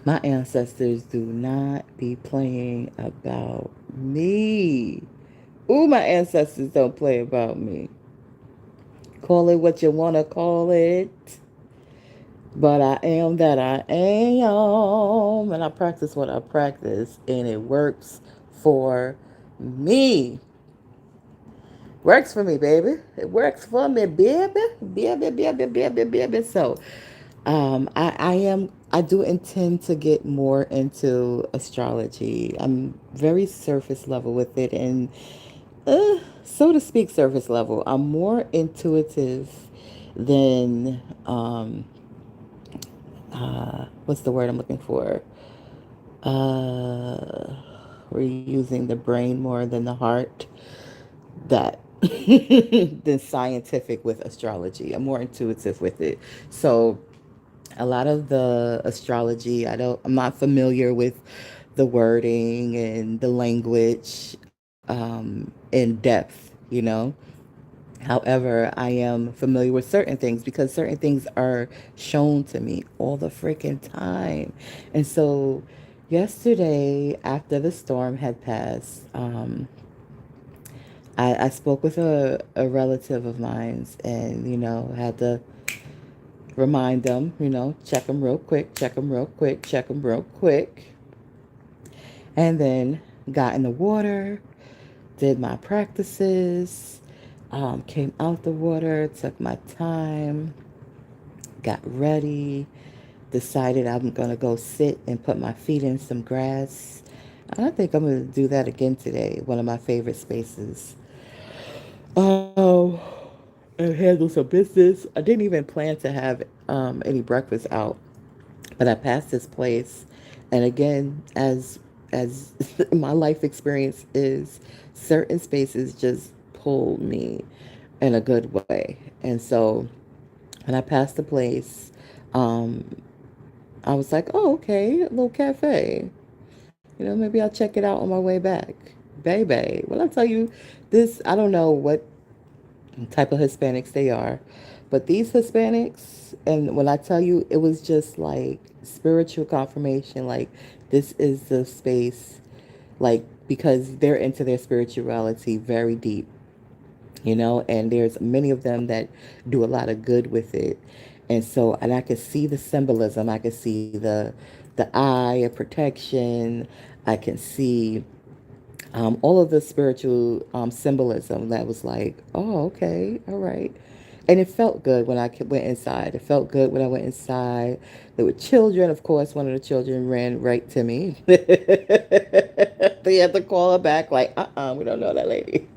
My ancestors do not be playing about me. Ooh, my ancestors don't play about me. Call it what you want to call it. But I am that I am. And I practice what I practice. And it works for me. Works for me, baby. It works for me, baby. Baby, baby, baby, baby. So, I do intend to get more into astrology. I'm very surface level with it, and so to speak, surface level. I'm more intuitive than what's the word I'm looking for? Uh, we're using the brain more than the heart. That than scientific with astrology. I'm more intuitive with it. So a lot of the astrology, I'm not familiar with the wording and the language in depth, you know. However, I am familiar with certain things because certain things are shown to me all the freaking time. And so yesterday, after the storm had passed, I spoke with a relative of mine's and, had to remind them, check them real quick, check them real quick, check them real quick. And then got in the water, did my practices, came out the water, took my time, got ready, decided I'm going to go sit and put my feet in some grass. And I think I'm going to do that again today, one of my favorite spaces. Oh, and handle some business. I didn't even plan to have any breakfast out, but I passed this place, and again, as my life experience is, certain spaces just pull me in a good way, and so when I passed the place, um, I was like, oh, okay, a little cafe. Maybe I'll check it out on my way back. Baby, when I tell you this, I don't know what type of Hispanics they are. But these Hispanics, and when I tell you, it was just like spiritual confirmation. Like, this is the space, like, because they're into their spirituality very deep, and there's many of them that do a lot of good with it. And so, and I could see the symbolism. I could see the eye of protection. I can see all of the spiritual symbolism that was like, oh, okay, all right. And it felt good when I went inside. It felt good when I went inside. There were children, of course. One of the children ran right to me. They had to call her back, like, we don't know that lady.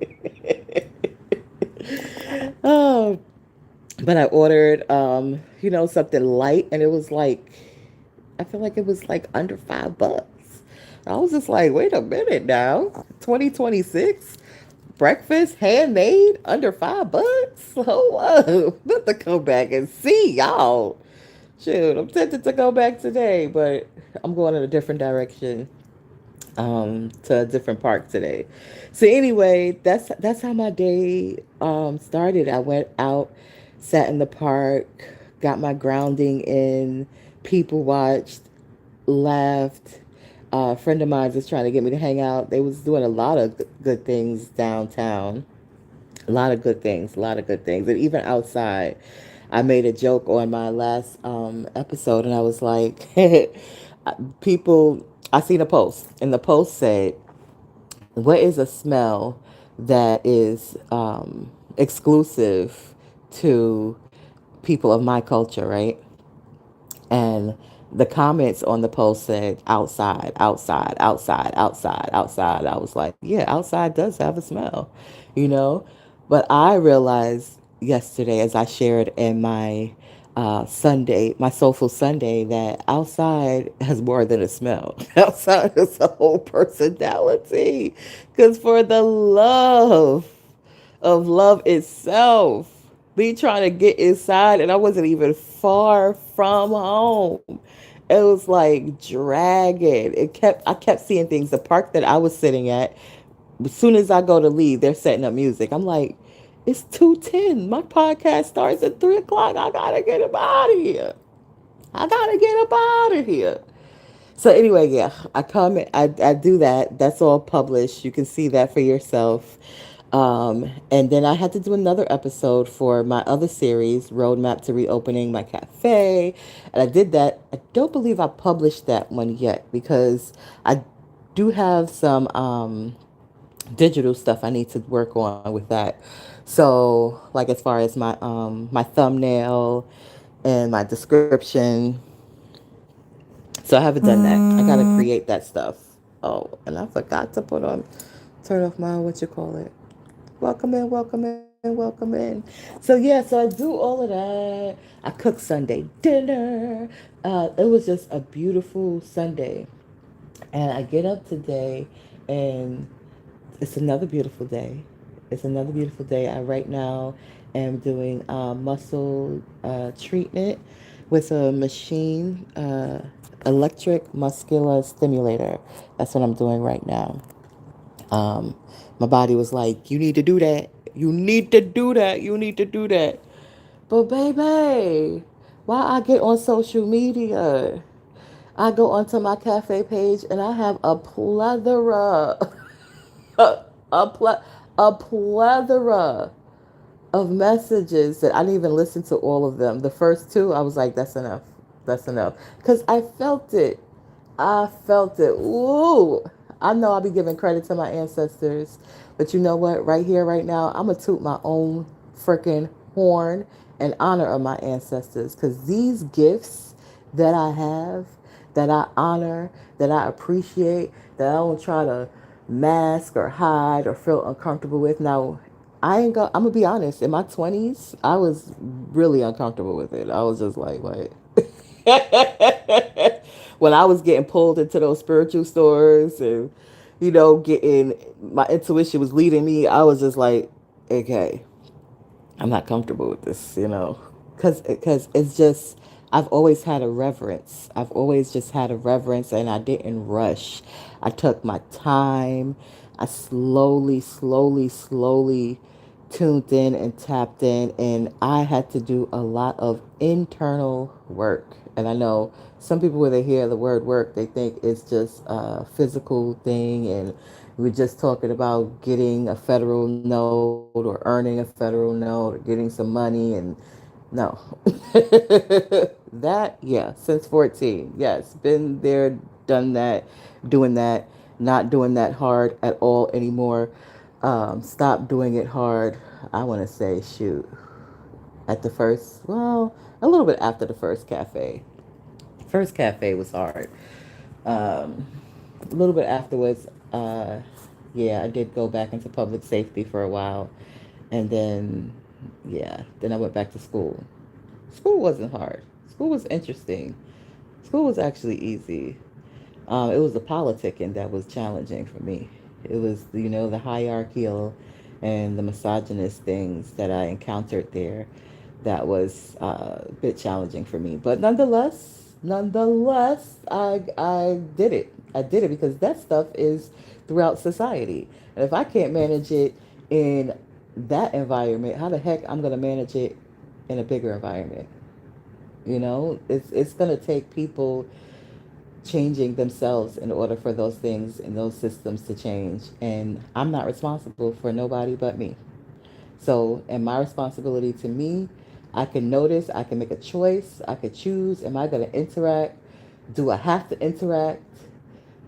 Oh, but I ordered, something light, and it was like, I feel like it was like under $5. I was just like, wait a minute now, 2026, breakfast handmade under $5. Oh, whoa, let to come back and see y'all. Shoot, I'm tempted to go back today, but I'm going in a different direction, to a different park today. So anyway, that's how my day started. I went out, sat in the park, got my grounding in, people watched, laughed. A friend of mine was trying to get me to hang out. They was doing a lot of good things downtown. A lot of good things, a lot of good things, and even outside. I made a joke on my last episode, and I was like, people. I seen a post, and the post said, "What is a smell that is exclusive to people of my culture?" Right? And the comments on the post said outside, outside, outside, outside, outside. I was like, yeah, outside does have a smell, you know? But I realized yesterday, as I shared in my Sunday, my Soulful Sunday, that outside has more than a smell. Outside is a whole personality. Because for the love of love itself, me trying to get inside, and I wasn't even far from home. It was like dragging. I kept seeing things. The park that I was sitting at, as soon as I go to leave, they're setting up music. I'm like, it's 2:10. My podcast starts at 3 o'clock. I gotta get up out of here. I gotta get up out of here. So anyway, yeah, I do that. That's all published. You can see that for yourself. And then I had to do another episode for my other series, Roadmap to Reopening My Cafe. And I did that. I don't believe I published that one yet because I do have some digital stuff I need to work on with that. So, like as far as my thumbnail and my description, so I haven't done that. I gotta create that stuff. Oh, and I forgot to turn off my what you call it. Welcome in, welcome in, welcome in. So yeah, so I do all of that. I cook Sunday dinner. It was just a beautiful Sunday, and I get up today, and it's another beautiful day. It's another beautiful day. I right now am doing muscle treatment with a machine, electric muscular stimulator. That's what I'm doing right now. Um, my body was like, "You need to do that. You need to do that. You need to do that." But baby, why I get on social media? I go onto my cafe page and I have a plethora a, ple- a plethora of messages that I didn't even listen to all of them. The first two, I was like, that's enough. That's enough. Because I felt it. I felt it. Ooh. I know I'll be giving credit to my ancestors. But you know what? Right here, right now, I'm going to toot my own freaking horn in honor of my ancestors. Because these gifts that I have, that I honor, that I appreciate, that I don't try to mask or hide or feel uncomfortable with. Now, I'm gonna be honest. In my 20s, I was really uncomfortable with it. I was just like, what? When I was getting pulled into those spiritual stores and, getting my intuition was leading me, I was just like, okay, I'm not comfortable with this, because it's just I've always had a reverence. I've always just had a reverence, and I didn't rush. I took my time. I slowly tuned in and tapped in, and I had to do a lot of internal work. And I know some people, when they hear the word work, they think it's just a physical thing, and we're just talking about getting a federal note or earning a federal note or getting some money. And no. That, yeah, since 14. Yes, been there, done that, doing that, not doing that hard at all anymore. Stop doing it hard. I want to say, shoot, at the first, well, a little bit after the first cafe. First cafe was hard. Um, a little bit afterwards, yeah, I did go back into public safety for a while. And then, yeah, then I went back to school. School wasn't hard. School was interesting. School was actually easy. It was the politicking that was challenging for me. It was, the hierarchical and the misogynist things that I encountered there that was a bit challenging for me. But nonetheless, I did it. I did it because that stuff is throughout society. And if I can't manage it in that environment, how the heck I'm going to manage it in a bigger environment? It's going to take people changing themselves in order for those things and those systems to change. And I'm not responsible for nobody but me. So, and my responsibility to me, I can notice, I can make a choice, I could choose. Am I going to interact? Do I have to interact?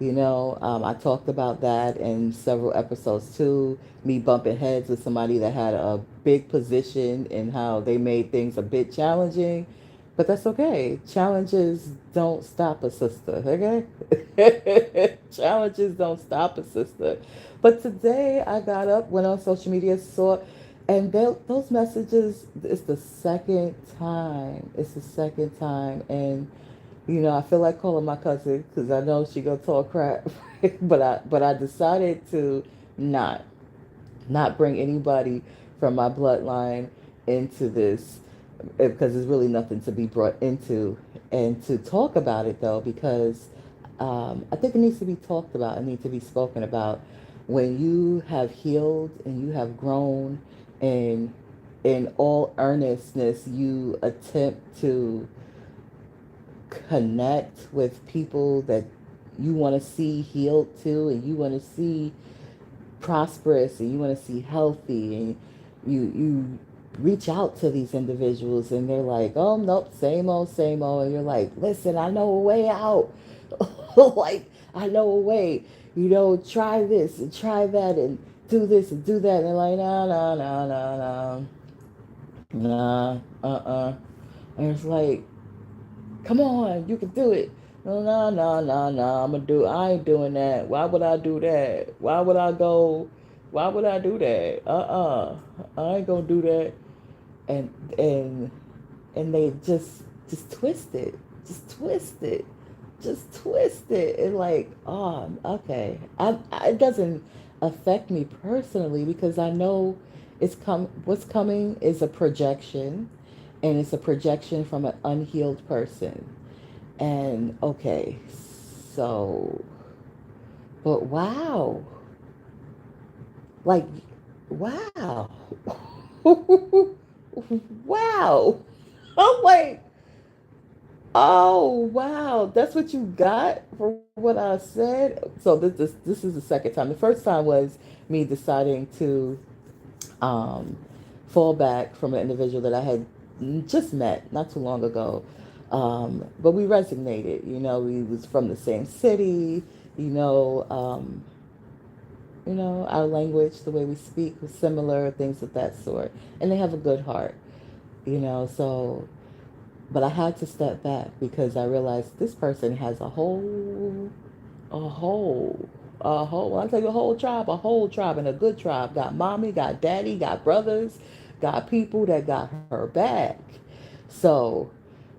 I talked about that in several episodes too. Me bumping heads with somebody that had a big position and how they made things a bit challenging. But that's okay. Challenges don't stop a sister, okay? Challenges don't stop a sister. But today I got up, went on social media, saw, and those messages, it's the second time. It's the second time. And I feel like calling my cousin because I know she gonna talk crap, but I decided to not not bring anybody from my bloodline into this because there's really nothing to be brought into, and to talk about it though because I think it needs to be talked about. It needs to be spoken about. When you have healed and you have grown, and in all earnestness you attempt to connect with people that you want to see healed too, and you want to see prosperous, and you want to see healthy, and you reach out to these individuals, and they're like, oh nope, same old, and you're like, listen, I know a way out. Like, I know a way, try this and try that and do this and do that, and they're like, no, no, no, no, no, nah, and it's like, come on, you can do it. No, no, no, no, no. I ain't doing that. Why would I do that? Why would I go? Why would I do that? I ain't gonna do that. And and and they just twist it. Just twist it. Just twist it. And like, oh, okay. It doesn't affect me personally because I know what's coming is a projection, and it's a projection from an unhealed person. And okay, so, but wow, like, wow, wow. I'm like, oh wow, that's what you got for what I said. So this is the second time. The first time was me deciding to um, fall back from an individual that I had just met not too long ago. But we resonated, we was from the same city, you know, um, our language, the way we speak was similar, things of that sort. And they have a good heart, so, but I had to step back because I realized this person has a whole, well, I'll tell you a whole tribe, and a good tribe. Got mommy, got daddy, got brothers, got people that got her back. So,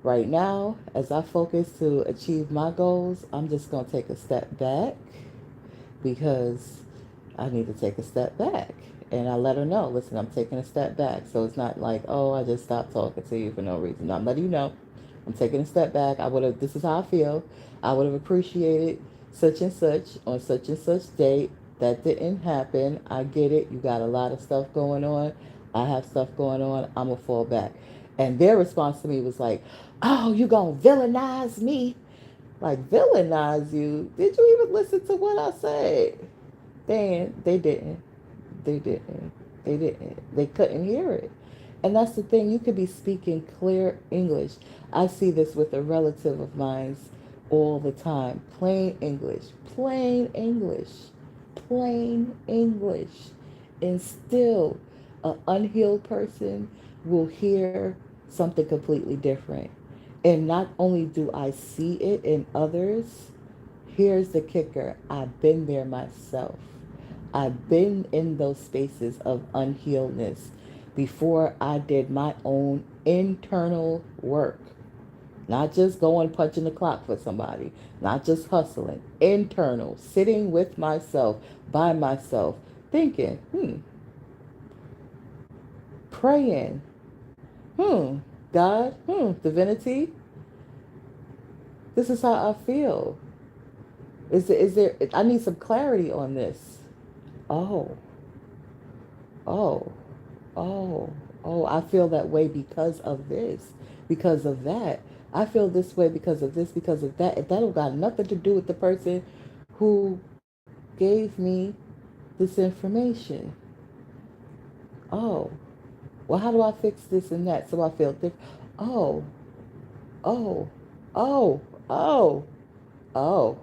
right now, as I focus to achieve my goals, I'm just going to take a step back because I need to take a step back. And I let her know, listen, I'm taking a step back. So it's not like, oh, I just stopped talking to you for no reason. No, I'm letting you know, I'm taking a step back. This is how I feel. I would have appreciated such and such on such and such date. That didn't happen. I get it. You got a lot of stuff going on. I have stuff going on. I'm going to fall back. And their response to me was like, oh, you going to villainize me? Like, villainize you? Did you even listen to what I said? They didn't. They didn't. They didn't. They couldn't hear it. And that's the thing. You could be speaking clear English. I see this with a relative of mine's all the time. Plain English. Plain English. Plain English. And still, an unhealed person will hear something completely different. And not only do I see it in others, here's the kicker. I've been there myself. I've been in those spaces of unhealedness before I did my own internal work. Not just going punching the clock for somebody, not just hustling. Internal, sitting with myself, by myself, thinking, praying, God, divinity, this is how I feel. Is there, I need some clarity on this. Oh, oh, oh, oh, I feel that way because of this, because of that. I feel this way because of this, because of that. That don't got nothing to do with the person who gave me this information. Oh, well, how do I fix this and that so I feel different? Oh, oh, oh, oh, oh.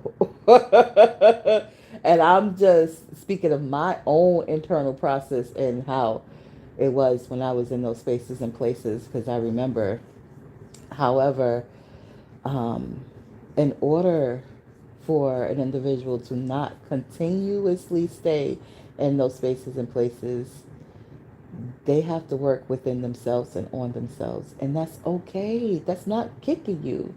And I'm just speaking of my own internal process and how it was when I was in those spaces and places because I remember, however, um, in order for an individual to not continuously stay in those spaces and places, they have to work within themselves and on themselves. And that's okay. That's not kicking you.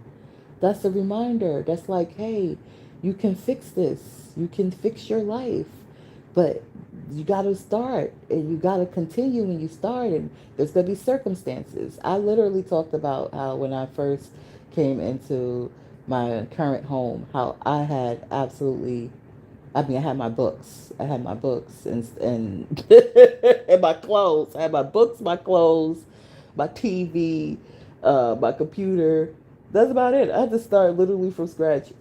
That's a reminder. That's like, hey, you can fix this. You can fix your life. But you got to start and you got to continue when you start. And there's going to be circumstances. I literally talked about how when I first came into my current home, how I had absolutely, I mean, I had my books. I had my books and, and my clothes. I had my books, my clothes, my TV, my computer. That's about it. I had to start literally from scratch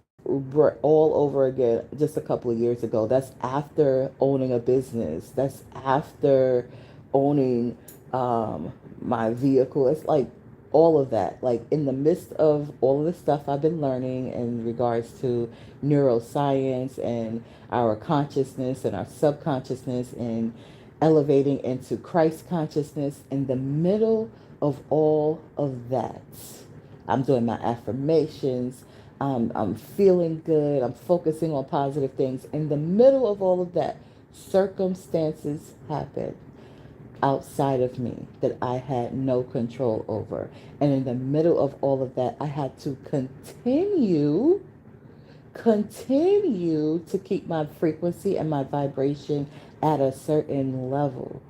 all over again just a couple of years ago. That's after owning a business. That's after owning my vehicle. It's like all of that. Like in the midst of all of the stuff I've been learning in regards to neuroscience and our consciousness and our subconsciousness and elevating into Christ consciousness, in the middle of all of that, I'm doing my affirmations. I'm feeling good. I'm focusing on positive things. In the middle of all of that, circumstances happen outside of me that I had no control over. And in the middle of all of that, I had to continue to keep my frequency and my vibration at a certain level.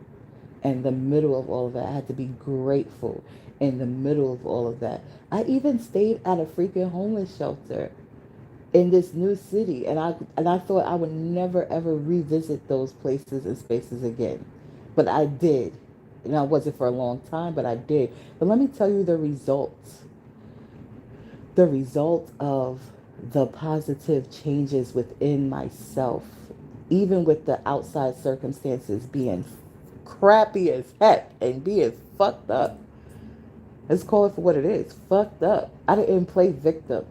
In the middle of all of that, I had to be grateful in the middle of all of that. I even stayed at a freaking homeless shelter in this new city, and I thought I would never ever revisit those places and spaces again. But I did. And I wasn't for a long time, but I did. But let me tell you the results. The result of the positive changes within myself, even with the outside circumstances being crappy as heck and being fucked up. Let's call it for what it is. Fucked up. I didn't play victim.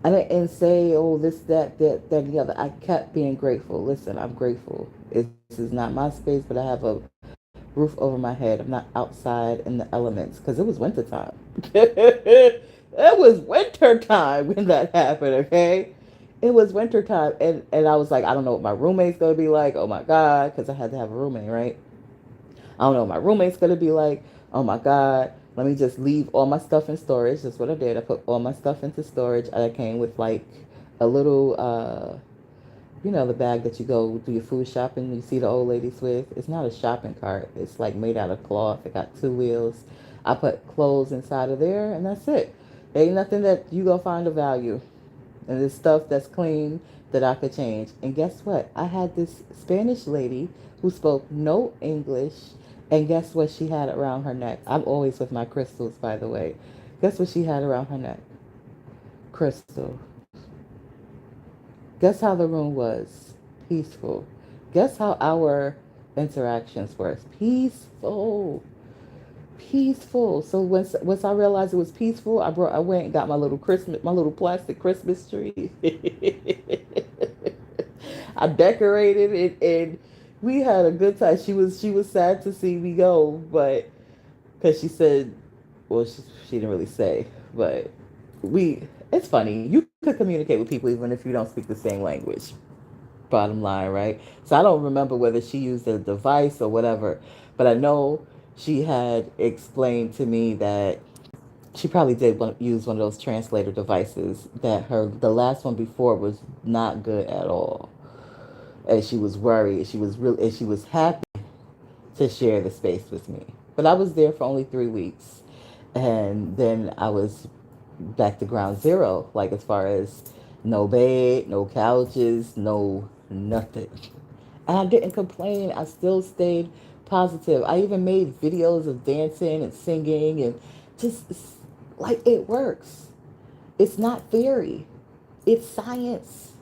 I didn't say, oh, this, that, and the other. I kept being grateful. Listen, I'm grateful. This is not my space, but I have a roof over my head. I'm not outside in the elements because it was wintertime. It was wintertime when that happened, okay? It was wintertime. And I was like, I don't know what my roommate's going to be like. Oh my God. Because I had to have a roommate, right? I don't know what my roommate's going to be like. Oh my God. Let me just leave all my stuff in storage. That's what I did. I put all my stuff into storage. I came with like a little, the bag that you go do your food shopping. You see the old ladies with. It's not a shopping cart. It's like made out of cloth. It got two wheels. I put clothes inside of there, and that's it. There ain't nothing that you gonna find of value. And there's stuff that's clean that I could change. And guess what? I had this Spanish lady who spoke no English. And guess what she had around her neck? I'm always with my crystals, by the way. Guess what she had around her neck? Crystal. Guess how the room was? Peaceful. Guess how our interactions were? Peaceful. Peaceful. So once I realized it was peaceful, I went and got my little plastic Christmas tree. I decorated it, and we had a good time. She was sad to see me go, but because she said, well, she didn't really say, but we. It's funny. You could communicate with people even if you don't speak the same language. Bottom line, right? So I don't remember whether she used a device or whatever, but I know she had explained to me that she probably did use one of those translator devices, that the last one before was not good at all, and she was worried. She was happy to share the space with me, but I was there for only 3 weeks, and then I was back to ground zero, like as far as no bed, no couches, no nothing. And I didn't complain. I still stayed positive. I even made videos of dancing and singing, and just like it works. It's not theory, it's science.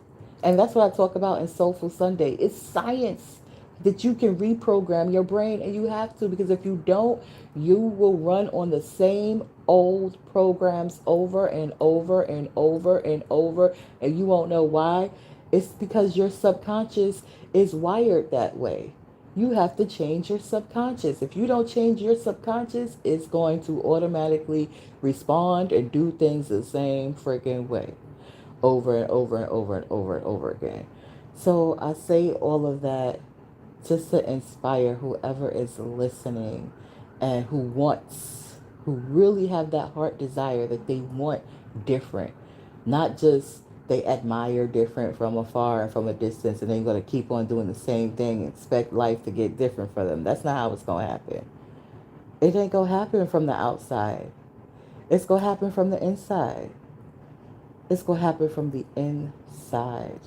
And that's what I talk about in Soulful Sunday. It's science that you can reprogram your brain, and you have to, because if you don't, you will run on the same old programs over and over and over and over, and you won't know why. It's because your subconscious is wired that way. You have to change your subconscious. If you don't change your subconscious, it's going to automatically respond and do things the same freaking way over and over and over and over and over again. So I say all of that just to inspire whoever is listening and who really have that heart desire that they want different, not just they admire different from afar and from a distance, and they're going to keep on doing the same thing and expect life to get different for them. That's not how it's going to happen. It ain't going to happen from the outside. It's going to happen from the inside. It's going to happen from the inside.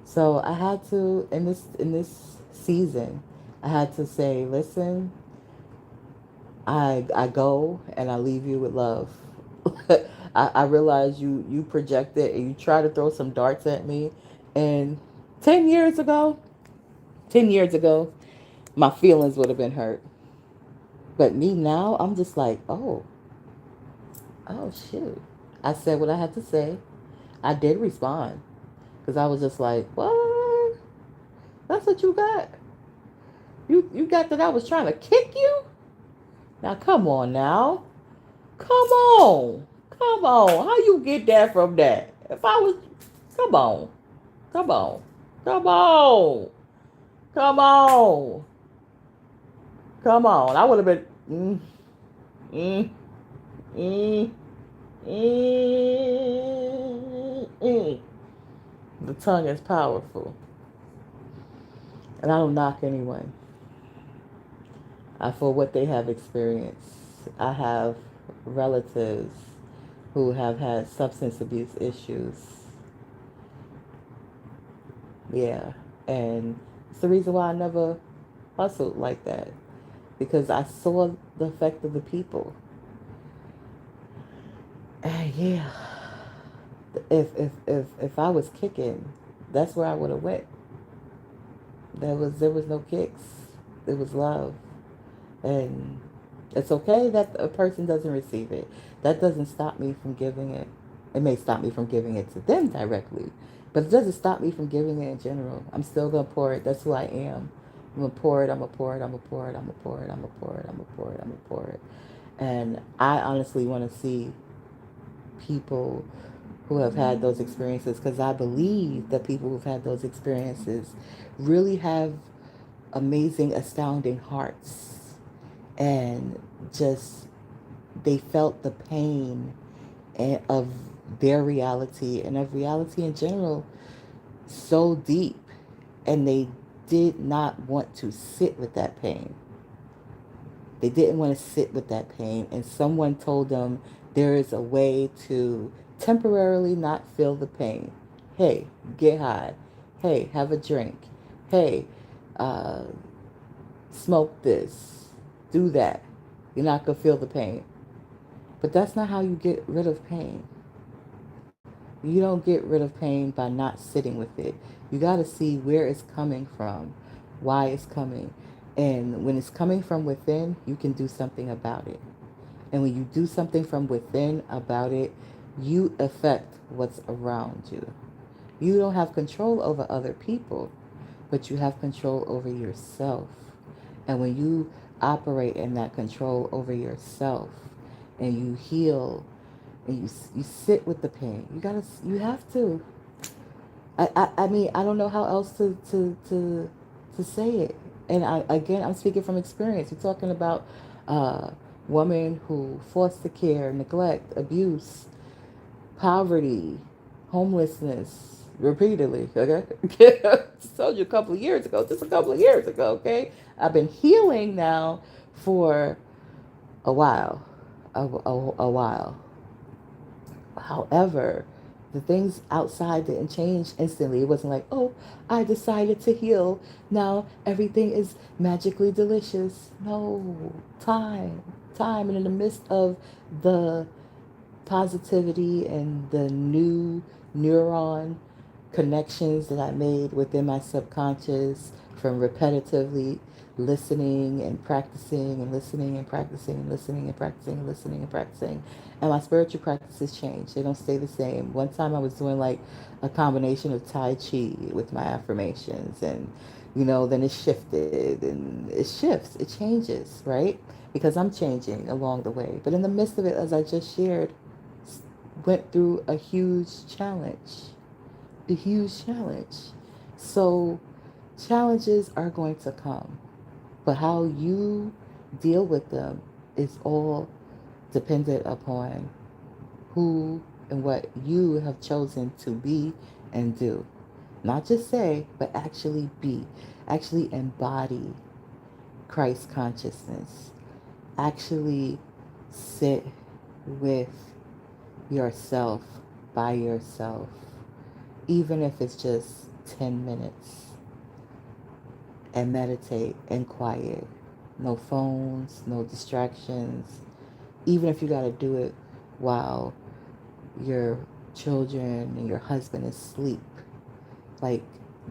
So I had to, in this season, I had to say, listen, I go and I leave you with love. I realize you projected and you try to throw some darts at me, and 10 years ago, 10 years ago, my feelings would have been hurt. But me now, I'm just like, oh shoot. I said what I had to say. I did respond because I was just like, what? That's what you got? You got that I was trying to kick you? Now come on now. Come on. Come on. How you get that from that? If I was come on. Come on. Come on. Come on. Come on. I would have been mm, mm, mm. The tongue is powerful. And I don't knock anyone for what they have experienced. I have relatives who have had substance abuse issues. Yeah. And it's the reason why I never hustled like that. Because I saw the effect of the people. And yeah. If I was kicking, that's where I would have went. There was no kicks. It was love. And it's okay that a person doesn't receive it. That doesn't stop me from giving it. It may stop me from giving it to them directly, but it doesn't stop me from giving it in general. I'm still gonna pour it. That's who I am. I'm gonna pour it. I'm gonna pour it. I'm gonna pour it. I'm gonna pour it. I'm gonna pour it. I'm gonna pour it. I'm gonna pour it. And I honestly want to see people who have had those experiences, because I believe that people who've had those experiences really have amazing, astounding hearts, and just they felt the pain of their reality and of reality in general so deep, and they did not want to sit with that pain. They didn't want to sit with that pain, and someone told them there is a way to temporarily not feel the pain. Hey, get high. Hey, have a drink. Hey, uh, smoke this. Do that. You're not going to feel the pain. But that's not how you get rid of pain. You don't get rid of pain by not sitting with it. You got to see where it's coming from, why it's coming. And when it's coming from within, you can do something about it. And when you do something from within about it, you affect what's around you. You don't have control over other people, but you have control over yourself. And when you operate in that control over yourself and you heal and you sit with the pain, you have to. I mean, I don't know how else to say it. And I'm speaking from experience. You're talking about women who foster care, neglect, abuse, poverty, homelessness, repeatedly. Okay, just told you a couple of years ago. Just a couple of years ago. Okay, I've been healing now for a while, a while. However, the things outside didn't change instantly. It wasn't like, oh, I decided to heal. Now everything is magically delicious. No, time. And in the midst of the positivity and the new neuron connections that I made within my subconscious from repetitively listening and practicing and listening and practicing and listening and practicing and listening and practicing. And my spiritual practices change. They don't stay the same. One time I was doing like a combination of Tai Chi with my affirmations, and then it shifted, and it shifts, it changes, right? Because I'm changing along the way. But in the midst of it, as I just shared, went through a huge challenge. A huge challenge. So challenges are going to come. But how you deal with them is all dependent upon who and what you have chosen to be and do. Not just say, but actually be. Actually embody Christ consciousness. Actually sit with yourself by yourself, even if it's just 10 minutes, and meditate and quiet. No phones, no distractions. Even if you got to do it while your children and your husband is asleep, like,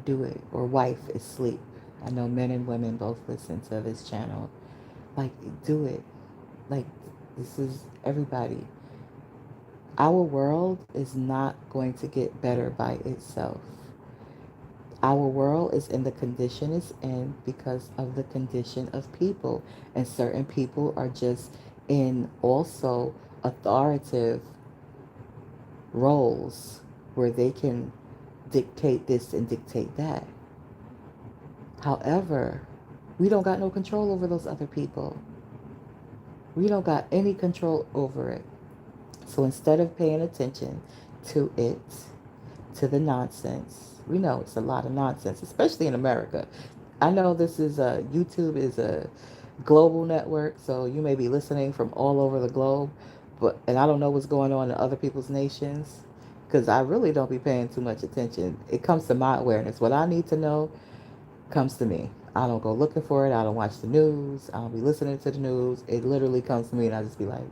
do it. Or wife is asleep. I know men and women both listen to this channel. Like, do it. Like, this is everybody. Our world is not going to get better by itself. Our world is in the condition it's in because of the condition of people. And certain people are just in also authoritative roles where they can dictate this and dictate that. However, we don't got no control over those other people. We don't got any control over it. So instead of paying attention to it, to the nonsense, we know it's a lot of nonsense, especially in America. I know this is YouTube is a global network, so you may be listening from all over the globe, but and I don't know what's going on in other people's nations because I really don't be paying too much attention. It comes to my awareness. What I need to know comes to me. I don't go looking for it. I don't watch the news. I don't be listening to the news. It literally comes to me, and I just be like,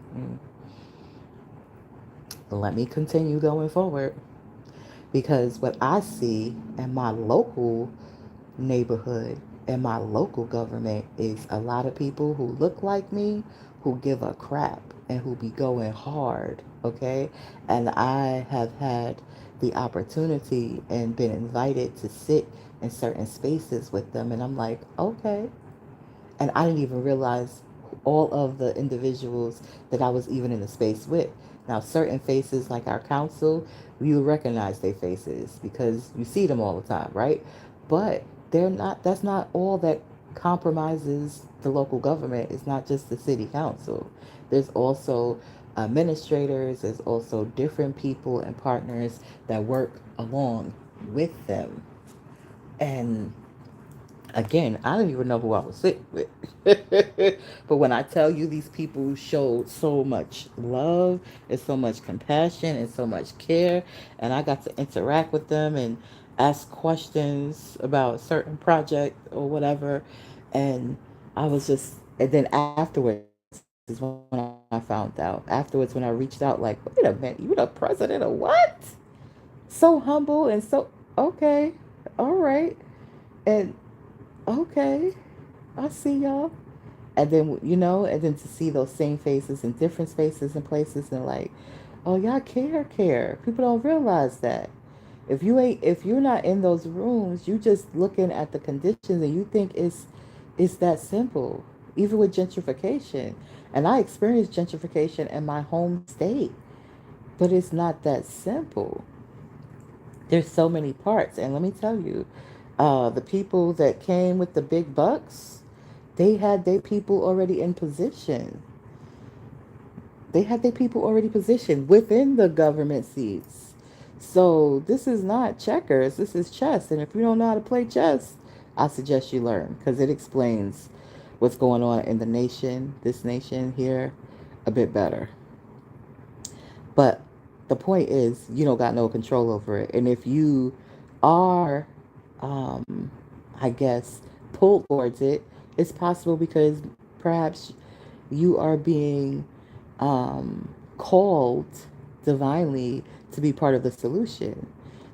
let me continue going forward. Because what I see in my local neighborhood and my local government is a lot of people who look like me, who give a crap, and who be going hard, okay? And I have had the opportunity and been invited to sit in certain spaces with them, and I'm like, okay. And I didn't even realize all of the individuals that I was even in the space with. Now, certain faces like our council, you recognize their faces because you see them all the time, right? But they're not. That's not all that compromises the local government. It's not just the city council. There's also administrators. There's also different people and partners that work along with them. And again, I don't even know who I was sitting with. But when I tell you these people showed so much love and so much compassion and so much care, and I got to interact with them and ask questions about a certain project or whatever, and I was just, and then afterwards is when I found out. Afterwards, when I reached out, like, wait a minute, you the president of what? So humble and so, okay, all right. And okay, I see y'all. And then, and then to see those same faces in different spaces and places and like, oh, y'all care. People don't realize that. If you're not in those rooms, you just looking at the conditions and you think it's that simple. Even with gentrification. And I experienced gentrification in my home state. But it's not that simple. There's so many parts. And let me tell you, the people that came with the big bucks, they had their people already in position. They had their people already positioned within the government seats. So this is not checkers, this is chess. And if you don't know how to play chess, I suggest you learn because it explains what's going on in the nation, this nation here, a bit better. But the point is, you don't got no control over it. And if you are, um, I guess, pulled towards it, it's possible because perhaps you are being called divinely to be part of the solution,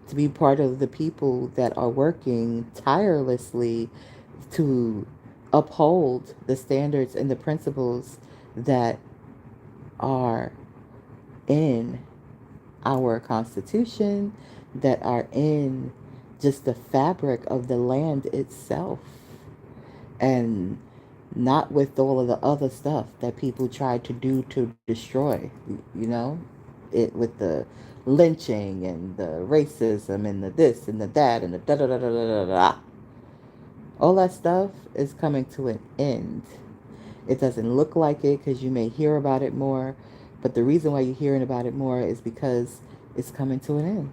to be part of the people that are working tirelessly to uphold the standards and the principles that are in our Constitution, that are in just the fabric of the land itself, and not with all of the other stuff that people try to do to destroy, you know, it with the lynching and the racism and the this and the that and the da da da da da da da. All that stuff is coming to an end. It doesn't look like it because you may hear about it more, but the reason why you're hearing about it more is because it's coming to an end.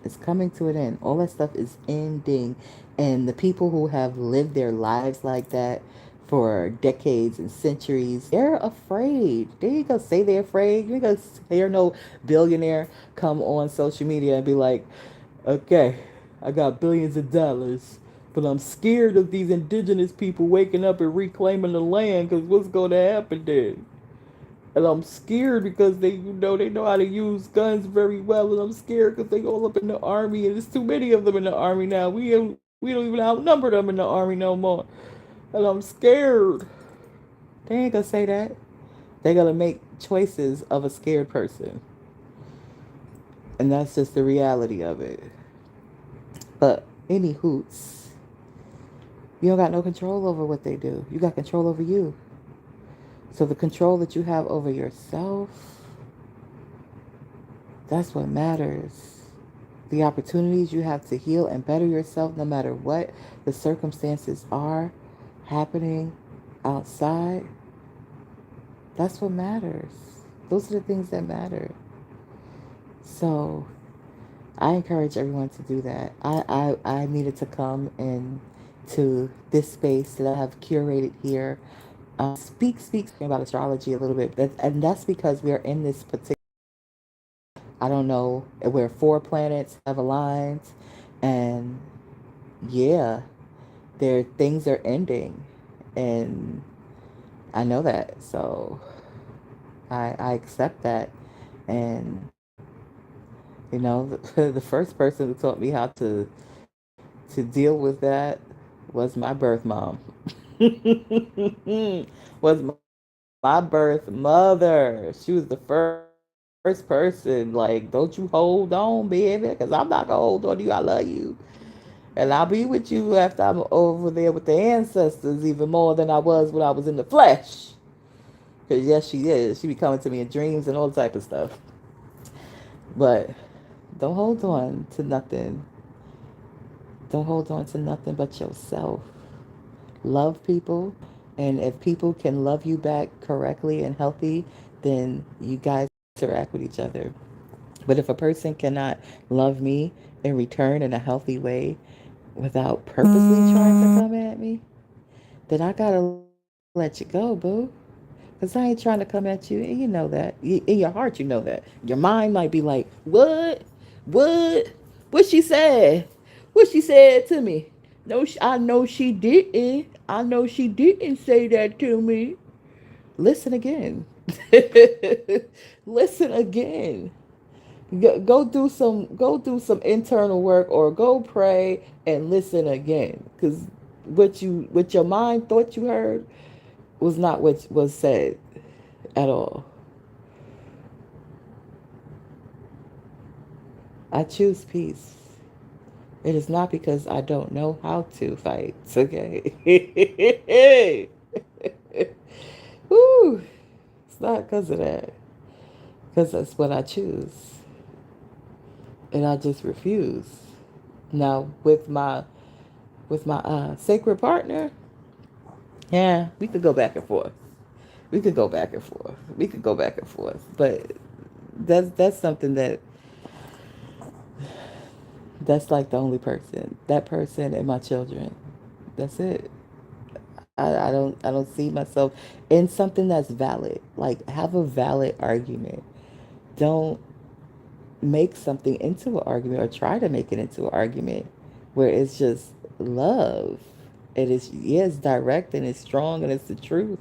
It's coming to an end. All that stuff is ending. And the people who have lived their lives like that for decades and centuries, they're afraid. There you go. Say they're afraid. You go hear no billionaire come on social media and be like, okay, I got billions of dollars, but I'm scared of these indigenous people waking up and reclaiming the land because what's going to happen then? And I'm scared because they know how to use guns very well, and I'm scared because they all up in the army, and there's too many of them in the army now. We don't even outnumber them in the army no more, and I'm scared. They ain't gonna say that. They're gonna make choices of a scared person, and that's just the reality of it. But any hoots, you don't got no control over what they do. You got control over you. So the control that you have over yourself, that's what matters. The opportunities you have to heal and better yourself no matter what the circumstances are happening outside, that's what matters. Those are the things that matter. So I encourage everyone to do that. I needed to come in to this space that I have curated here. Speak about astrology a little bit, and that's because we are in this particular. I don't know where four planets have aligned, and yeah, things are ending, and I know that, so I accept that, and the first person who taught me how to deal with that was my birth mom. Was my birth mother. She was the first person. Like, don't you hold on, baby, because I'm not gonna hold on to you. I love you. And I'll be with you after I'm over there with the ancestors even more than I was when I was in the flesh. Because yes, she is. She be coming to me in dreams and all type of stuff. But don't hold on to nothing. Don't hold on to nothing but yourself. Love people, and if people can love you back correctly and healthy, then you guys interact with each other. But if a person cannot love me in return in a healthy way without purposely trying to come at me, then I gotta let you go, boo. Because I ain't trying to come at you, and you know that. In your heart, you know that. Your mind might be like, what? What? What she said? What she said to me? No, I know she didn't. I know she didn't say that to me. Listen again. Listen again. Go do some internal work, or go pray and listen again, because what your mind thought you heard was not what was said at all. I choose peace. It is not because I don't know how to fight. Okay. Woo. It's not because of that. Because that's what I choose. And I just refuse. Now with my sacred partner, yeah, we could go back and forth. We could go back and forth. We could go back and forth. But that's something that's like the only person. That person and my children. That's it. I don't see myself in something that's valid. Like, have a valid argument. Don't make something into an argument, or try to make it into an argument where it's just love. It is, yeah, it's direct and it's strong and it's the truth.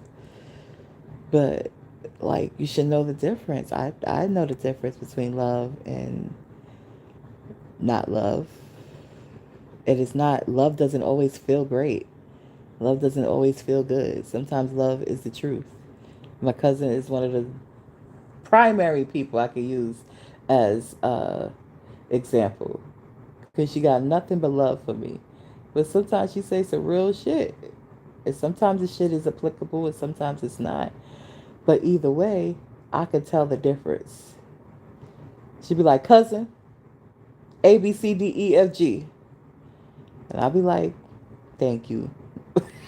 But like, you should know the difference. I know the difference between love and not love. It is not, love doesn't always feel great. Love doesn't always feel good. Sometimes love is the truth. My cousin is one of the primary people I could use as example, because she got nothing but love for me. But sometimes she say some real shit, and sometimes the shit is applicable and sometimes it's not. But either way, I can tell the difference. She'd be like, cousin, A B C D E F G, and I'll be like, thank you.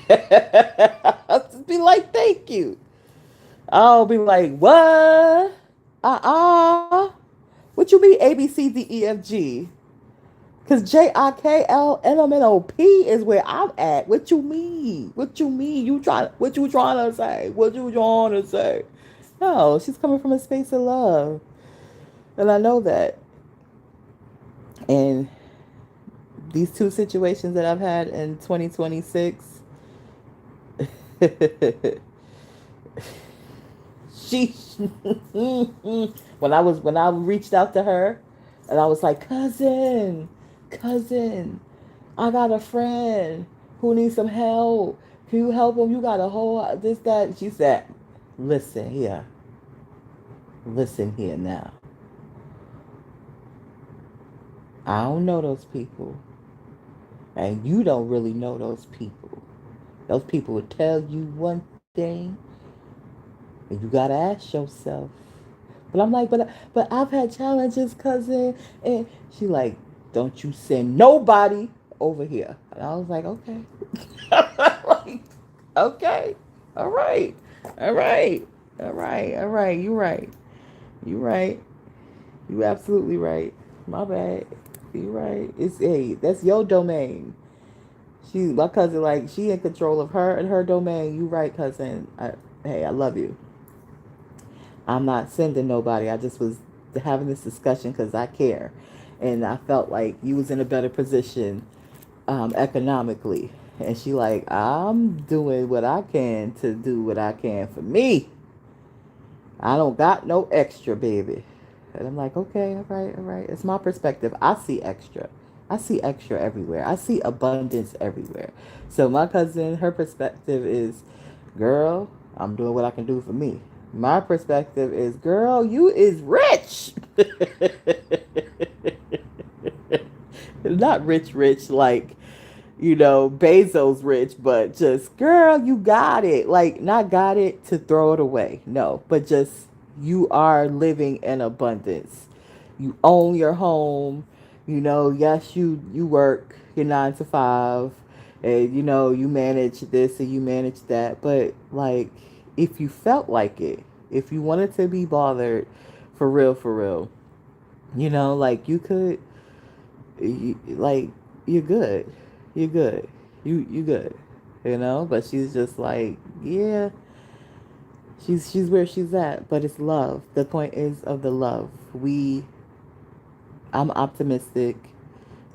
I'll just be like, thank you. I'll be like, what? Uh-uh. What you mean A B C D E F G? Cause JIKLMNOP is where I'm at. What you mean? What you mean? What you trying to say? What you trying to say? No, she's coming from a space of love. And I know that. And these two situations that I've had in 2026, She when I reached out to her and I was like, cousin, I got a friend who needs some help. Can you help him? You got a whole this, that. And she said, listen here. Listen here now. I don't know those people. And you don't really know those people. Those people will tell you one thing and you gotta ask yourself. But I'm like, but I've had challenges, cousin. And she like, don't you send nobody over here. And I was like, okay. Like, okay. All right. All right. All right. All right. You right. You right. You absolutely right. My bad. You right. It's hey, that's your domain. My cousin, like, she in control of her and her domain. You right, cousin. Hey, I love you. I'm not sending nobody. I just was having this discussion because I care, and I felt like you was in a better position economically. And she like, I'm doing what I can to do what I can for me. I don't got no extra, baby. And I'm like, okay, all right, all right. It's my perspective. I see extra. I see extra everywhere. I see abundance everywhere. So my cousin, her perspective is, girl, I'm doing what I can do for me. My perspective is, girl, you is rich. Not rich like, Bezos rich, but just, girl, you got it. Like, not got it to throw it away. No, but just you are living in abundance. You own your home. Yes, you work your 9 to 5, and you manage this and you manage that. But like, if you felt like it, if you wanted to be bothered, for real, like you could like you're good, you're good, you good, but she's just like, yeah, she's where she's at, but it's love. The point is of the love. I'm optimistic.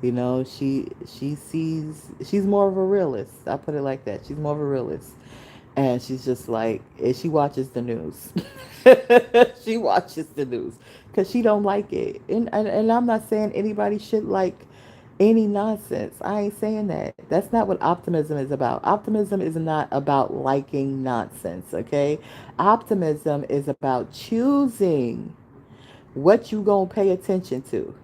She sees, she's more of a realist. I put it like that. She's more of a realist. And she's just like, and she watches the news. She watches the news because she don't like it. And I'm not saying anybody should like any nonsense. I ain't saying that. That's not what optimism is about. Optimism is not about liking nonsense, okay? Optimism is about choosing what you gonna pay attention to.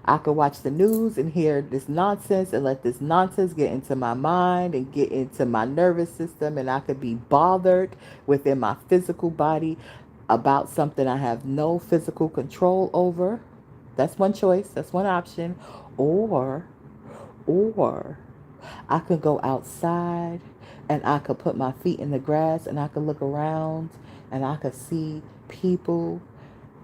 I could watch the news and hear this nonsense and let this nonsense get into my mind and get into my nervous system, and I could be bothered within my physical body about something I have no physical control over. That's one choice. That's one option. Or or I could go outside and I could put my feet in the grass and I could look around and I could see people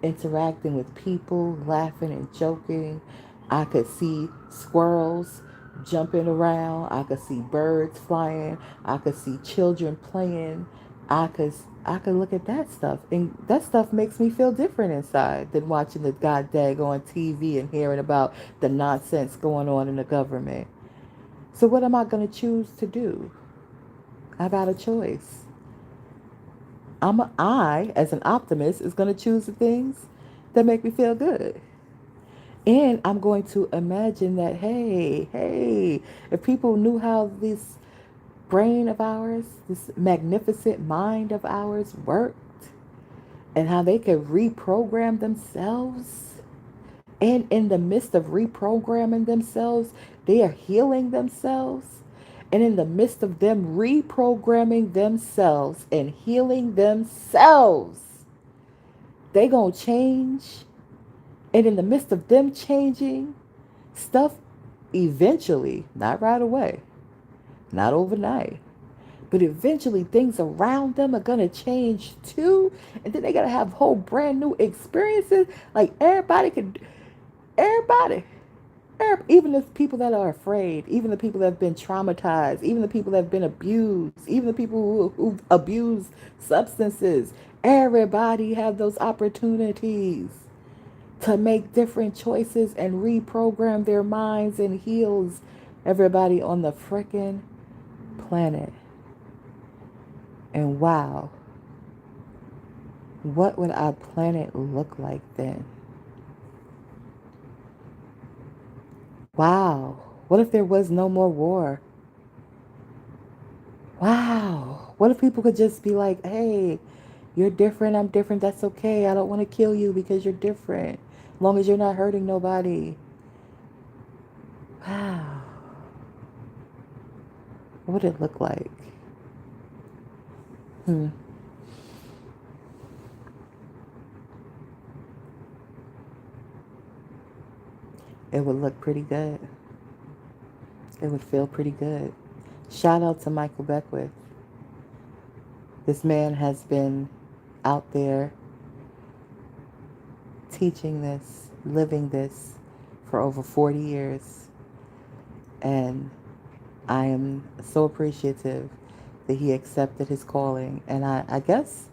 interacting with people, laughing and joking. I could see squirrels jumping around. I could see birds flying. I could see children playing. I could I could look at that stuff, and that stuff makes me feel different inside than watching the god dag on TV and hearing about the nonsense going on in the government. So what am I going to choose to do? I got a choice. I, as an optimist, is going to choose the things that make me feel good. And I'm going to imagine that, hey, if people knew how this brain of ours, this magnificent mind of ours worked, and how they could reprogram themselves, and in the midst of reprogramming themselves, they are healing themselves. And in the midst of them reprogramming themselves and healing themselves, they gonna change. And in the midst of them changing, stuff eventually, not right away, not overnight, but eventually things around them are gonna change too. And then they gotta have whole brand new experiences. Like everybody, even the people that are afraid, even the people that have been traumatized, even the people that have been abused, even the people who've abused substances, everybody have those opportunities to make different choices and reprogram their minds and heals everybody on the frickin' planet. And wow, What would our planet look like then? Wow. What if there was no more war? Wow. What if people could just be like, hey, you're different, I'm different, that's okay. I don't want to kill you because you're different. As long as you're not hurting nobody. Wow. What would it look like? Hmm. It would look pretty good. It would feel pretty good. Shout out to Michael Beckwith. This man has been out there teaching this, living this for over 40 years. And I am so appreciative that he accepted his calling. And I guess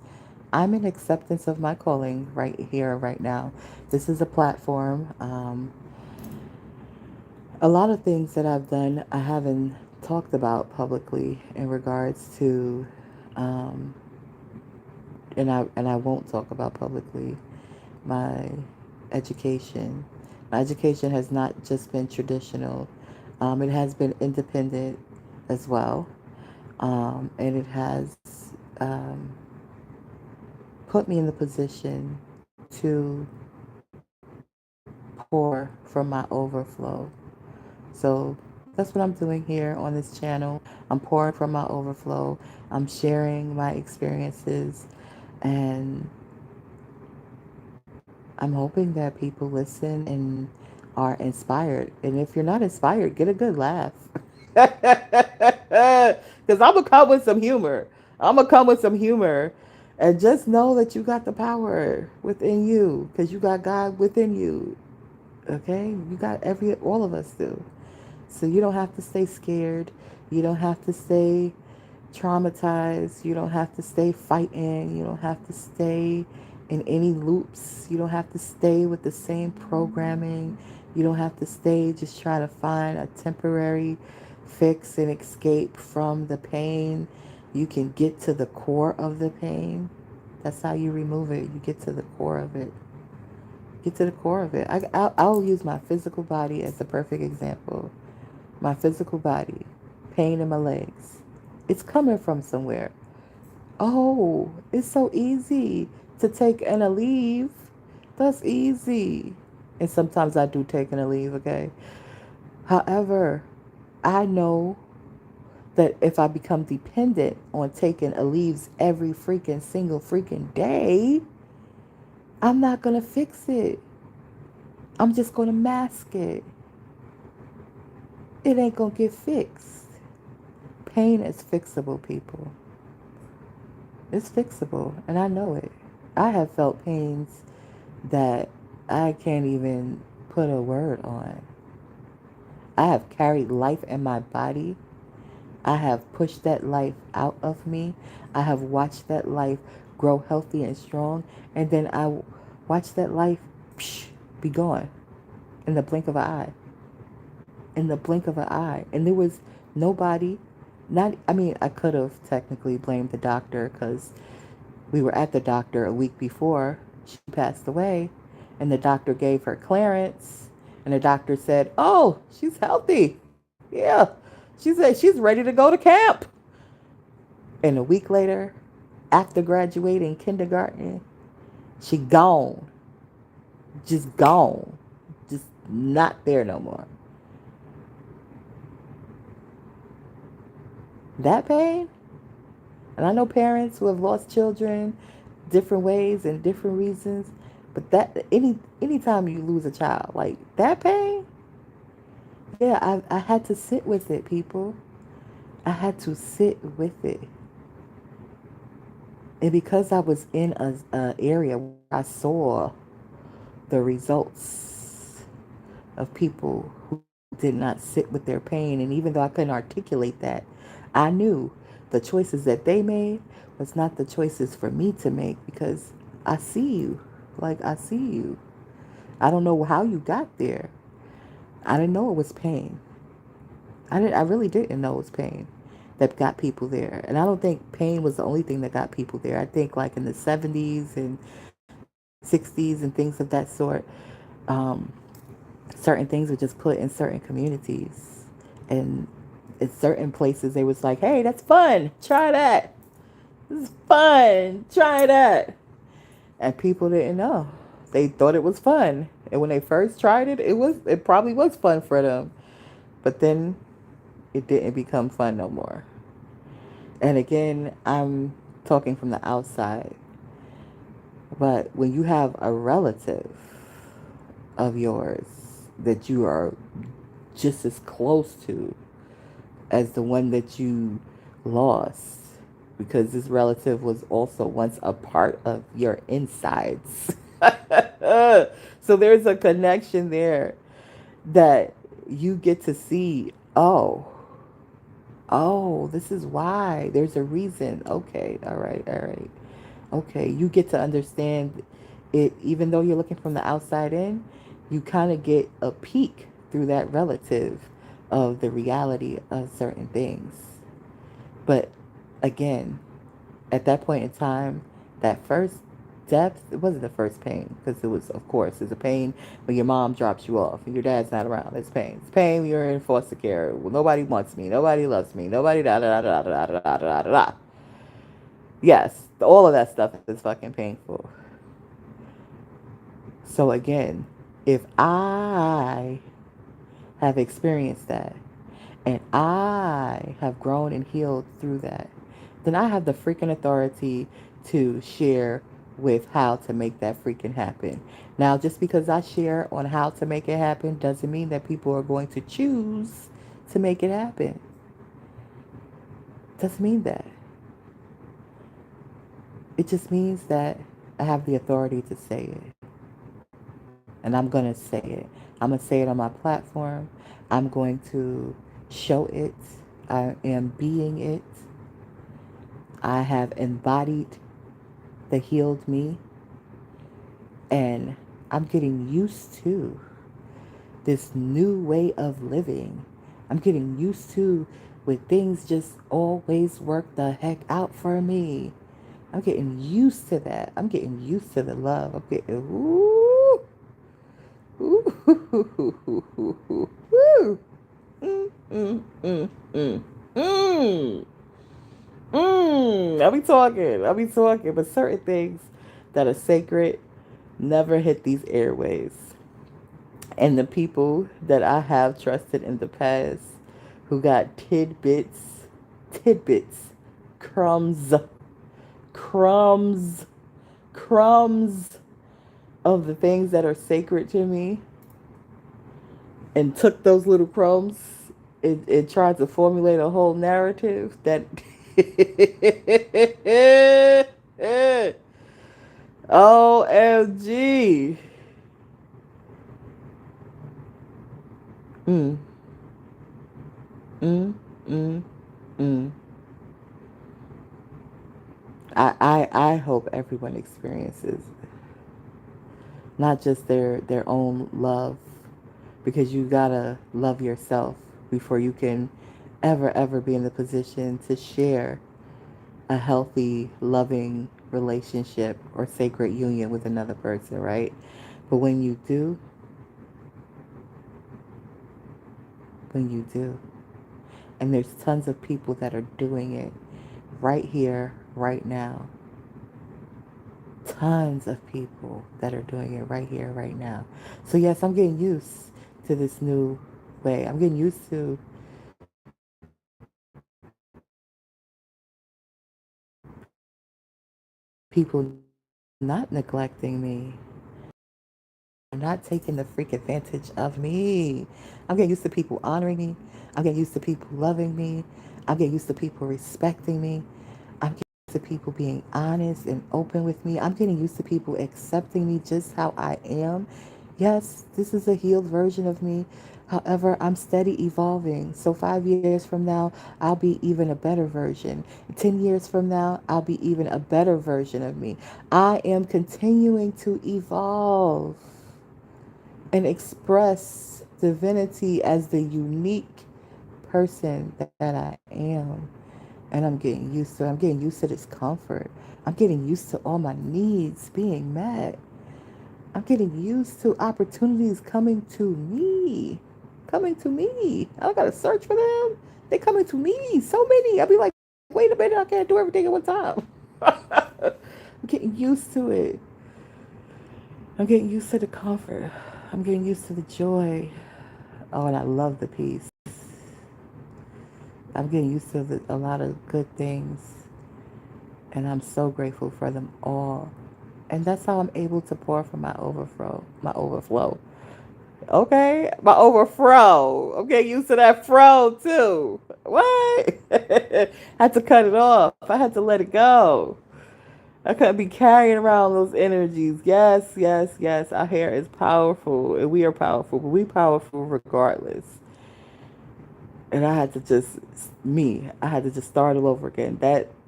I'm in acceptance of my calling right here, right now. This is a platform. A lot of things that I've done, I haven't talked about publicly in regards to, um, and I won't talk about publicly my education. My education has not just been traditional. It has been independent as well. And it has put me in the position to pour from my overflow. So that's what I'm doing here on this channel. I'm pouring from my overflow. I'm sharing my experiences, and I'm hoping that people listen and are inspired. And if you're not inspired, get a good laugh. Because I'm going to come with some humor. I'm going to come with some humor. And just know that you got the power within you because you got God within you. Okay? You got all of us do. So you don't have to stay scared. You don't have to stay traumatized. You don't have to stay fighting. You don't have to stay in any loops. You don't have to stay with the same programming. You don't have to stay just trying to find a temporary fix and escape from the pain. You can get to the core of the pain. That's how you remove it. You get to the core of it. Get to the core of it. I'll use my physical body as a perfect example. My physical body, pain in my legs. It's coming from somewhere. Oh, it's so easy to take an Aleve. That's easy. And sometimes I do take an Aleve, okay? However, I know that if I become dependent on taking Aleves every freaking single freaking day, I'm not going to fix it. I'm just going to mask it. It ain't going to get fixed. Pain is fixable, people. It's fixable, and I know it. I have felt pains that I can't even put a word on. I have carried life in my body. I have pushed that life out of me. I have watched that life grow healthy and strong, and then I watched that life be gone in the blink of an eye. In the blink of an eye. And there was nobody, I mean, I could have technically blamed the doctor because we were at the doctor a week before she passed away, and the doctor gave her clearance, and the doctor said, oh, she's healthy. Yeah. She said she's ready to go to camp. And a week later, after graduating kindergarten, she gone. Just gone. Just not there no more. That pain? And I know parents who have lost children different ways and different reasons, but that anytime you lose a child, like that pain, yeah, I had to sit with it, people. I had to sit with it. And because I was in a area where I saw the results of people who did not sit with their pain, and even though I couldn't articulate that, I knew the choices that they made was not the choices for me to make because I see you. Like, I see you. I don't know how you got there. I didn't know it was pain. I really didn't know it was pain. that got people there. And I don't think pain was the only thing that got people there. I think like in the 70s and 60s and things of that sort, um, certain things were just put in certain communities. And in certain places, they was like, hey, that's fun. Try that. This is fun. Try that. And people didn't know. They thought it was fun. And when they first tried it, it probably was fun for them. But then it didn't become fun no more. And again, I'm talking from the outside. But when you have a relative of yours that you are just as close to as the one that you lost, because this relative was also once a part of your insides. So there's a connection there that you get to see, oh, this is why. There's a reason. Okay, all right, all right. Okay, you get to understand it, even though you're looking from the outside in, you kind of get a peek through that relative of the reality of certain things. But again, at that point in time, that first depth, it wasn't the first pain, because it was, of course, it's a pain when your mom drops you off and your dad's not around. It's pain. It's pain when you're in foster care. Well, nobody wants me. Nobody loves me. Nobody da da da da da da da da da da. Yes, all of that stuff is fucking painful. So again, if I have experienced that and I have grown and healed through that, then I have the freaking authority to share with how to make that freaking happen. Now, just because I share on how to make it happen doesn't mean that people are going to choose to make it happen. Doesn't mean that. It just means that I have the authority to say it. And I'm going to say it. I'm going to say it on my platform. I'm going to show it. I am being it. I have embodied the healed me. And I'm getting used to this new way of living. I'm getting used to with things just always work the heck out for me. I'm getting used to that. I'm getting used to the love. I'm getting, ooh, ooh, ooh, ooh, ooh, ooh, ooh. Mm, mm, mm, mm, mm. I'll be talking. I'll be talking. But certain things that are sacred never hit these airways. And the people that I have trusted in the past who got tidbits, crumbs, crumbs, crumbs of the things that are sacred to me and took those little crumbs and tried to formulate a whole narrative that OMG. Mm, mm, mm, mm. I hope everyone experiences not just their own love, because you gotta love yourself before you can ever be in the position to share a healthy, loving relationship or sacred union with another person, right? But when you do, and there's tons of people that are doing it right here, right now. Tons of people that are doing it right here, right now. So yes, I'm getting used to this new way. I'm getting used to people not neglecting me, not taking the freak advantage of me. I'm getting used to people honoring me. I'm getting used to people loving me. I'm getting used to people respecting me. I'm getting used to people being honest and open with me. I'm getting used to people accepting me just how I am. Yes, this is a healed version of me. However, I'm steady evolving. So 5 years from now, I'll be even a better version. 10 years from now, I'll be even a better version of me. I am continuing to evolve and express divinity as the unique person that I am. And I'm getting used to it. I'm getting used to this comfort. I'm getting used to all my needs being met. I'm getting used to opportunities coming to me. Coming to me. I don't gotta search for them. They coming to me. So many. I'll be like, wait a minute, I can't do everything at one time. I'm getting used to it. I'm getting used to the comfort. I'm getting used to the joy. Oh, and I love the peace. I'm getting used to a lot of good things. And I'm so grateful for them all. And that's how I'm able to pour from my overflow. My overflow. Okay? My overflow. I'm getting used to that fro too. What? I had to cut it off. I had to let it go. I couldn't be carrying around those energies. Yes, yes, yes. Our hair is powerful and we are powerful, but we powerful regardless. And I had to just I had to just start all over again.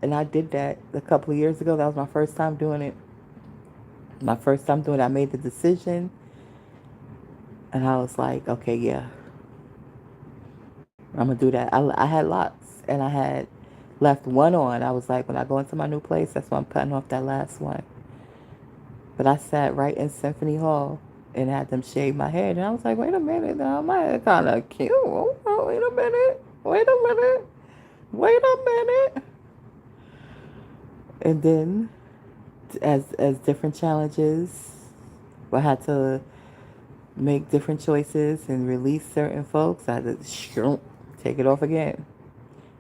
And I did that a couple of years ago. That was my first time doing it. My first time doing it, I made the decision and I was like, okay, yeah, I'm gonna do that. I had lots and I had left one on. I was like, when I go into my new place, that's why I'm cutting off that last one. But I sat right in Symphony Hall and had them shave my head. And I was like, wait a minute, now my head kind of cute. Oh, wait a minute. Wait a minute. Wait a minute. And then, as different challenges, I had to make different choices and release certain folks. I had to take it off again.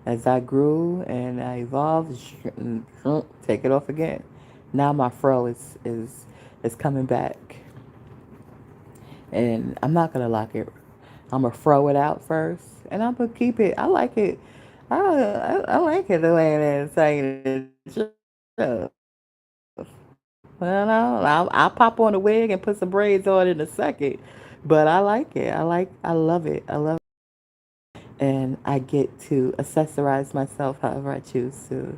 As I grew and I evolved, take it off again. Now my fro is coming back. And I'm not gonna lock it. I'm gonna throw it out first, and I'm gonna keep it. I like it. I like it the way it is. Saying it. Well, I'll pop on a wig and put some braids on in a second, but I like it. I love it. I love it, and I get to accessorize myself however I choose to,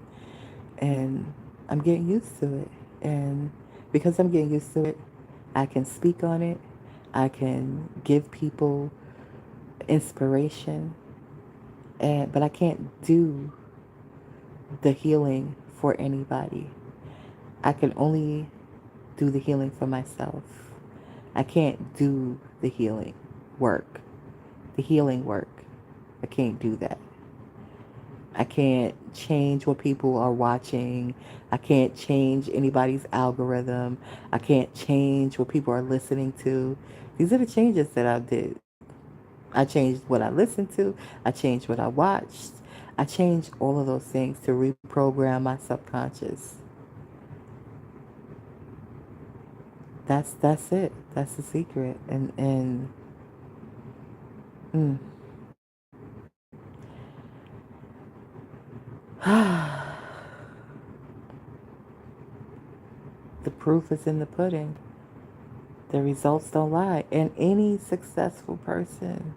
and I'm getting used to it. And because I'm getting used to it, I can speak on it. I can give people inspiration, and but I can't do the healing for anybody. I can only do the healing for myself. I can't do the healing work. The healing work. I can't do that. I can't change what people are watching. I can't change anybody's algorithm. I can't change what people are listening to. These are the changes that I did. I changed what I listened to. I changed what I watched. I changed all of those things to reprogram my subconscious. That's it. That's the secret. And mm. The proof is in the pudding. The results don't lie. And any successful person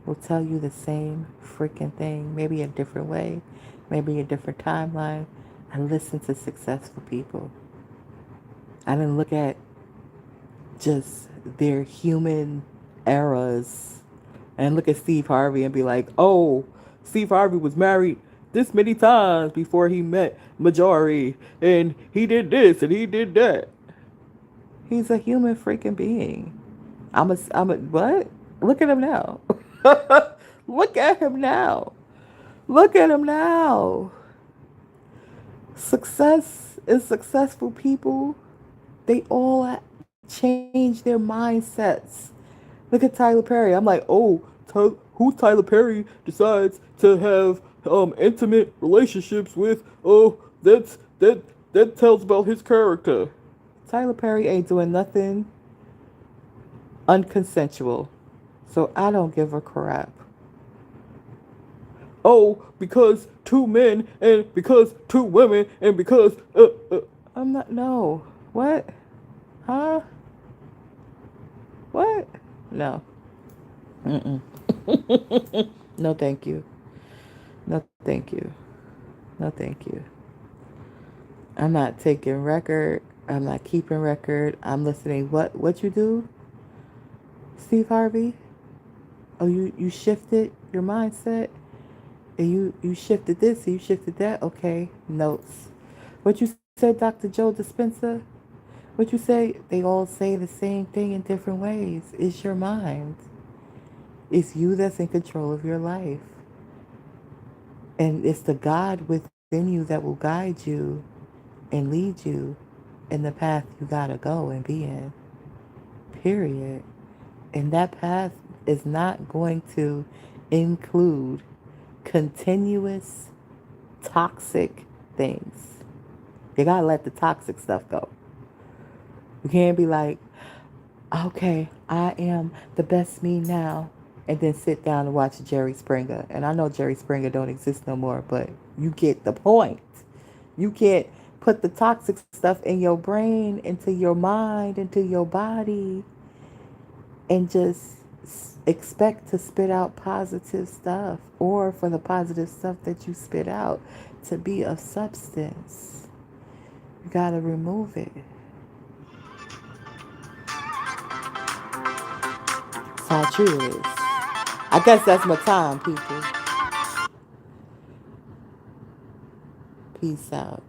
will tell you the same freaking thing, maybe a different way, maybe a different timeline. I listen to successful people. I didn't look at just their human eras and look at Steve Harvey and be like, oh, Steve Harvey was married this many times before he met Majori, and he did this and he did that. He's a human freaking being. What? Look at him now. Look at him now. Look at him now. Success is successful people. They all change their mindsets. Look at Tyler Perry. I'm like, oh, who Tyler Perry decides to have intimate relationships with? Oh, that tells about his character. Tyler Perry ain't doing nothing unconsensual, so I don't give a crap. Oh, because two men and because two women and because I'm not. No. What? Huh? What? No. Mm-mm. No, thank you. No, thank you. No, thank you. I'm not taking record. I'm not keeping record. I'm listening. What you do, Steve Harvey? Oh, you shifted your mindset. And you shifted this, you shifted that. Okay, notes. What you said, Dr. Joe Dispenza? What you say? They all say the same thing in different ways. It's your mind. It's you that's in control of your life. And it's the God within you that will guide you and lead you in the path you gotta go and be in. Period. And that path is not going to include continuous toxic things. You gotta let the toxic stuff go. You can't be like, okay, I am the best me now, and then sit down and watch Jerry Springer. And I know Jerry Springer don't exist no more, but you get the point. You can't put the toxic stuff in your brain, into your mind, into your body, and just expect to spit out positive stuff, or for the positive stuff that you spit out to be of substance. You gotta remove it. That's how true it is. I guess that's my time, people. Peace out.